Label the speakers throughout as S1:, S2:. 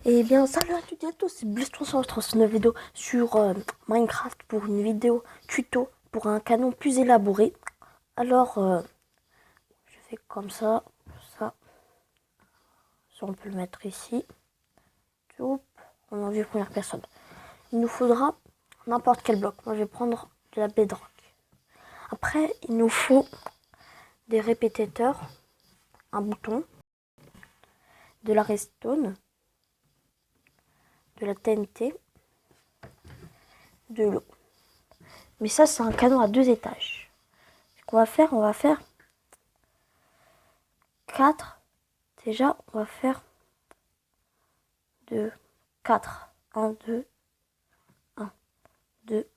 S1: Eh bien, salut à toutes et à tous, c'est Bliss300 sur une vidéo sur Minecraft pour une vidéo tuto pour un canon plus élaboré. Alors, je fais comme ça, ça on peut le mettre ici. Hop, on en vue première personne. Il nous faudra n'importe quel bloc. Moi, je vais prendre de la bedrock. Après, il nous faut des répétiteurs, un bouton, de la redstone, de la TNT, de l'eau. Mais ça, c'est un canon à 2 étages. Ce qu'on va faire, on va faire 4. Déjà, on va faire 2, 4. 1, 2, 1, 2,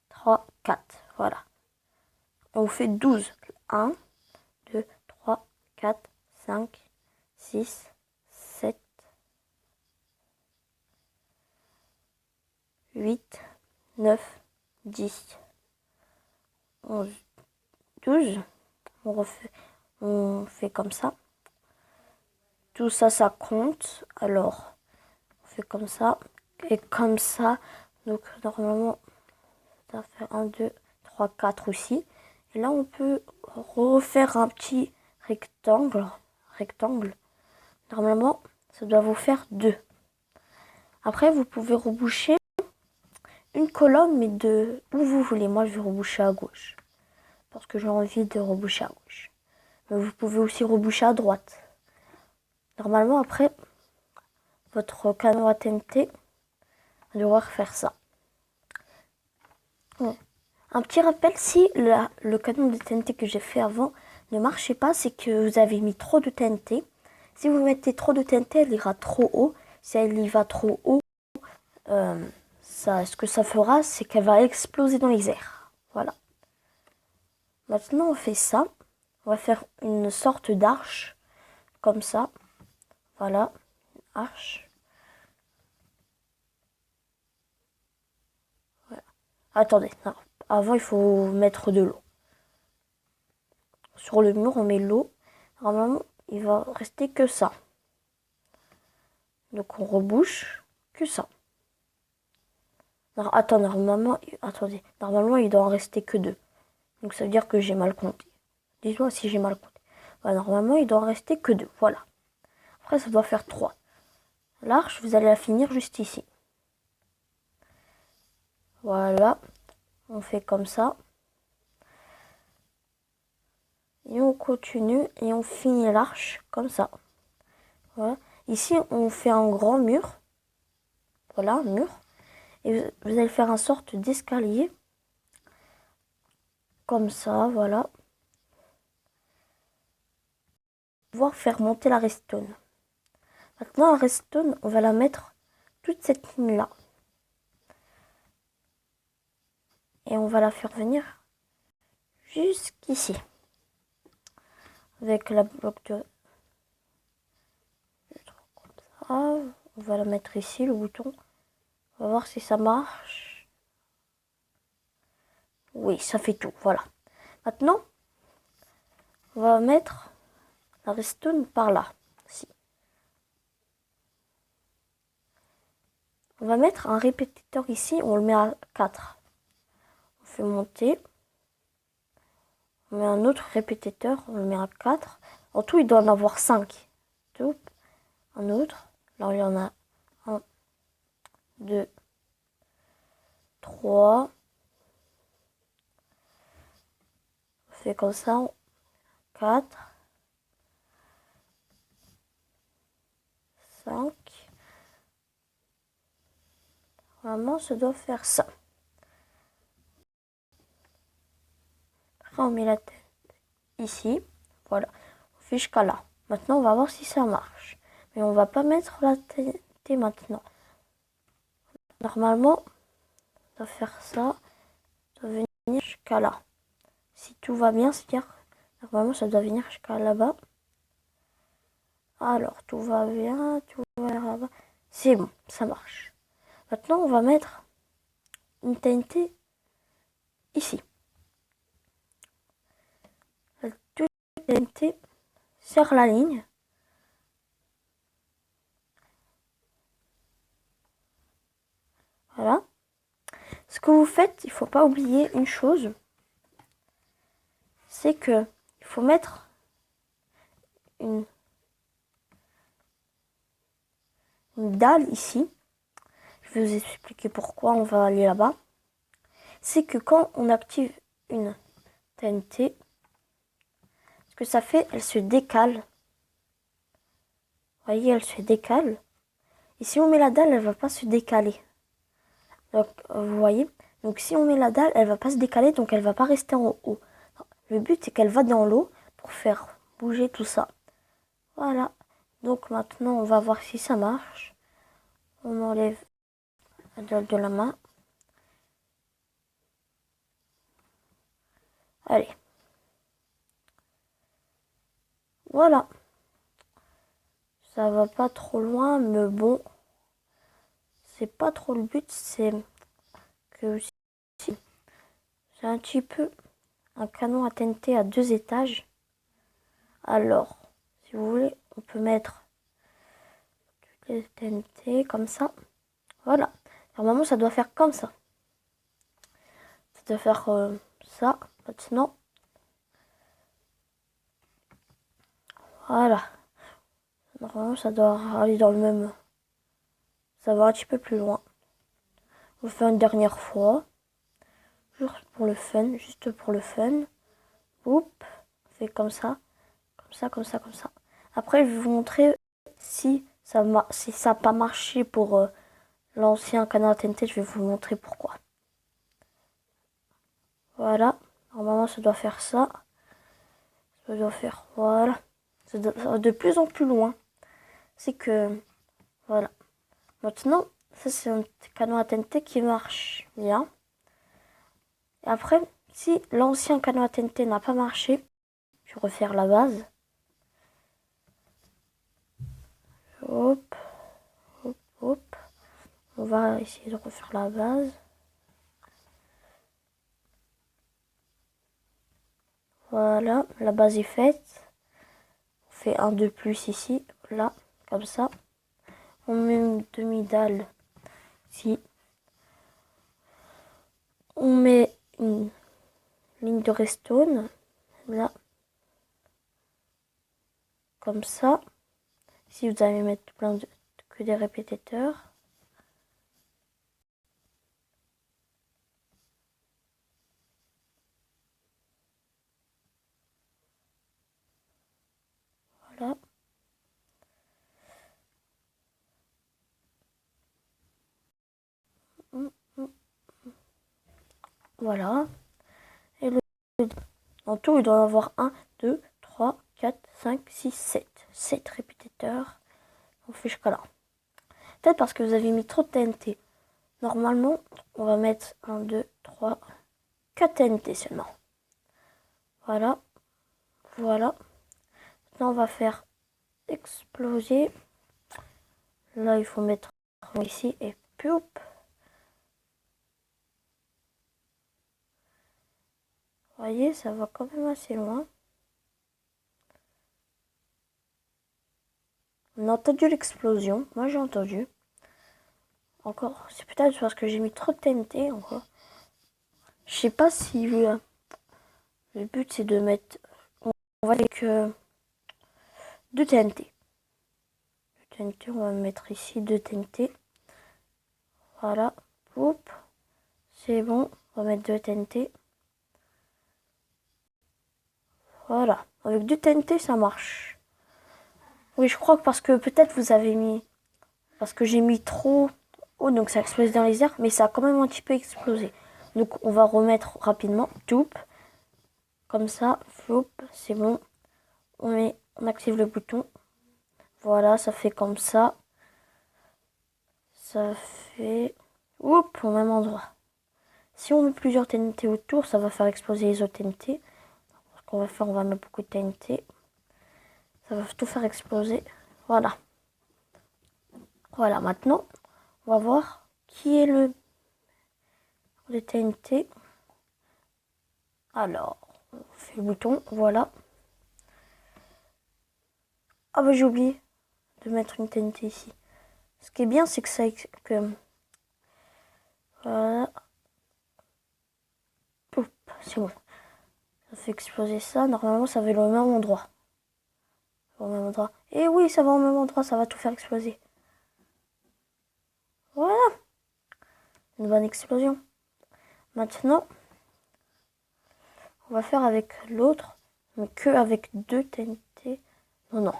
S1: 3, 4. Voilà. On fait 12. 1, 2, 3, 4, 5, 6, 7, 8, 9, 10, 11, 12. On fait comme ça. Tout ça, ça compte. Alors, on fait comme ça. Et comme ça. Donc, normalement, ça va faire 1, 2, 3, 4 aussi. Et là, on peut refaire un petit rectangle. Normalement, ça doit vous faire 2. Après, vous pouvez reboucher une colonne, mais de où vous voulez. Moi, je vais reboucher à gauche. Parce que j'ai envie de reboucher à gauche. Mais vous pouvez aussi reboucher à droite. Normalement, après, votre canon à TNT va devoir faire ça. Ouais. Un petit rappel, si le canon de TNT que j'ai fait avant ne marchait pas, c'est que vous avez mis trop de TNT. Si vous mettez trop de TNT, elle ira trop haut. Si elle y va trop haut, ce que ça fera, c'est qu'elle va exploser dans les airs. Voilà. Maintenant, on fait ça. On va faire une sorte d'arche, comme ça. Voilà, arche. Voilà. Attendez, non. Avant, il faut mettre de l'eau. Sur le mur, on met l'eau. Normalement, il va rester que ça. Donc, on rebouche que ça. Non, attends, normalement, il doit en rester que 2. Donc, ça veut dire que j'ai mal compté. Dis-moi si j'ai mal compté. Voilà, normalement, il doit en rester que 2. Voilà. Après, ça doit faire 3. L'arche, vous allez la finir juste ici. Voilà. On fait comme ça. Et on continue et on finit l'arche comme ça. Voilà. Ici, on fait un grand mur. Voilà, un mur. Et vous allez faire une sorte d'escalier. Comme ça, voilà. Pouvoir faire monter la redstone. Maintenant, la redstone, on va la mettre toute cette ligne-là. Et on va la faire venir jusqu'ici. Avec la bloc de... Comme ça. On va la mettre ici, le bouton. On va voir si ça marche. Oui, ça fait tout, voilà. Maintenant, on va mettre la redstone par là. Ici. On va mettre un répétiteur ici, on le met à 4. On fait monter. On met un autre répétiteur, on le met à 4. En tout, il doit en avoir 5. Un autre. Là, il y en a 1, 2, 3. On fait comme ça. 4. 5. Vraiment, ça doit faire ça. Après, on met la tête ici. Voilà. On fait jusqu'à là. Maintenant, on va voir si ça marche. Mais on va pas mettre la TNT maintenant. Normalement, on doit faire ça. Ça doit venir jusqu'à là. Si tout va bien, c'est-à-dire, normalement, ça doit venir jusqu'à là-bas. Alors, tout va bien, tout va là-bas. C'est bon, ça marche. Maintenant, on va mettre une TNT ici. La TNT sur la ligne. Voilà. Ce que vous faites, il faut pas oublier une chose. C'est que il faut mettre une dalle ici. Je vais vous expliquer pourquoi on va aller là-bas. C'est que quand on active une TNT, ce que ça fait, elle se décale. Vous voyez, elle se décale. Et si on met la dalle, elle va pas se décaler. Donc, vous voyez. Donc, si on met la dalle, elle va pas se décaler, donc elle va pas rester en haut. Le but, c'est qu'elle va dans l'eau pour faire bouger tout ça. Voilà. Donc, maintenant, on va voir si ça marche. On enlève la dalle de la main. Allez. Voilà. Ça va pas trop loin, mais bon. C'est pas trop le but, c'est que si j'ai un petit peu un canon à TNT à 2 étages. Alors, si vous voulez, on peut mettre les TNT comme ça. Voilà. Normalement, ça doit faire comme ça. Ça doit faire ça. Maintenant, voilà. Normalement, ça doit aller dans le même. Ça va un petit peu plus loin. On fait une dernière fois. Juste pour le fun. Juste pour le fun. Oups. On fait comme ça. Comme ça, comme ça, comme ça. Après, je vais vous montrer si ça n'a pas marché pour l'ancien canard TNT. Je vais vous montrer pourquoi. Voilà. Normalement, ça doit faire ça. Ça doit faire, voilà. Ça va de plus en plus loin. C'est que, voilà. Maintenant, ça c'est un canon à TNT qui marche bien. Et après, si l'ancien canon à TNT n'a pas marché, je vais refaire la base. Hop, hop, hop. On va essayer de refaire la base. Voilà, la base est faite. On fait un de plus ici, là, comme ça. On met une demi-dalle ici. On met une ligne de redstone, là, comme ça. Ici, vous allez mettre que des répétiteurs. Voilà. Voilà. Et en tout, il doit y avoir 1, 2, 3, 4, 5, 6, 7. 7 répétiteurs. On fait jusqu'à là. Peut-être parce que vous avez mis trop de TNT. Normalement, on va mettre 1, 2, 3, 4 TNT seulement. Voilà. Voilà. Maintenant, on va faire exploser. Là, il faut mettre ici et poup. Vous voyez, ça va quand même assez loin. On a entendu l'explosion. Moi, j'ai entendu. Encore, c'est peut-être parce que j'ai mis trop de TNT encore. Je sais pas si le but c'est de mettre. On va avec 2 TNT. 2 TNT, on va mettre ici 2 TNT. Voilà. Oups. C'est bon. On va mettre 2 TNT. Voilà. Avec 2 TNT, ça marche. Oui, je crois que parce que peut-être vous avez mis. Parce que j'ai mis trop haut, donc ça explose dans les airs, mais ça a quand même un petit peu explosé. Donc on va remettre rapidement. Toup. Comme ça. Floup. C'est bon. On active le bouton. Voilà, ça fait comme ça. Ça fait... Oups, au même endroit. Si on met plusieurs TNT autour, ça va faire exploser les autres TNT. Ce qu'on va faire, on va mettre beaucoup de TNT. Ça va tout faire exploser. Voilà. Voilà, maintenant, on va voir qui est le TNT. Alors, on fait le bouton, voilà. Ah bah j'ai oublié de mettre une TNT ici. Ce qui est bien, c'est que Voilà. C'est bon. Ça fait exploser ça. Normalement, ça va au même endroit. Au même endroit. Et oui, ça va au même endroit. Ça va tout faire exploser. Voilà. Une bonne explosion. Maintenant, on va faire avec l'autre. Mais que avec 2 TNT. Non, non.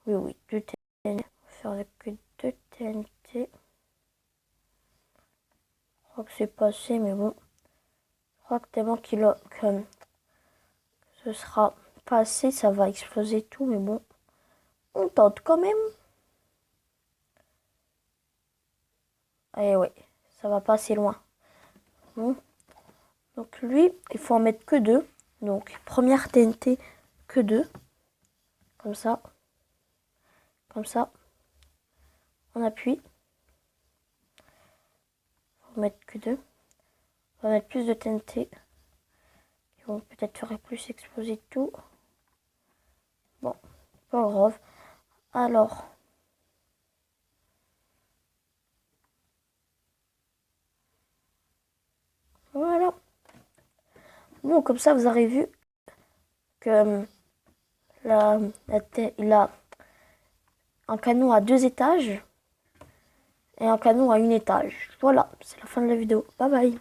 S1: Oui, oui, 2 TNT. On va faire avec que 2 TNT. Je crois que c'est passé, mais bon. Je crois que tellement que ce sera pas assez, ça va exploser tout, mais bon. On tente quand même. Et ouais, ça va pas assez loin. Bon. Donc lui, il faut en mettre que 2. Donc première TNT, que 2. Comme ça. Comme ça. On appuie. On va mettre que 2. On va mettre plus de TNT. Qui vont peut-être faire plus exploser tout. Bon, pas grave. Alors. Voilà. Bon, comme ça, vous avez vu que il a un canon à 2 étages et un canon à 1 étage. Voilà, c'est la fin de la vidéo. Bye bye.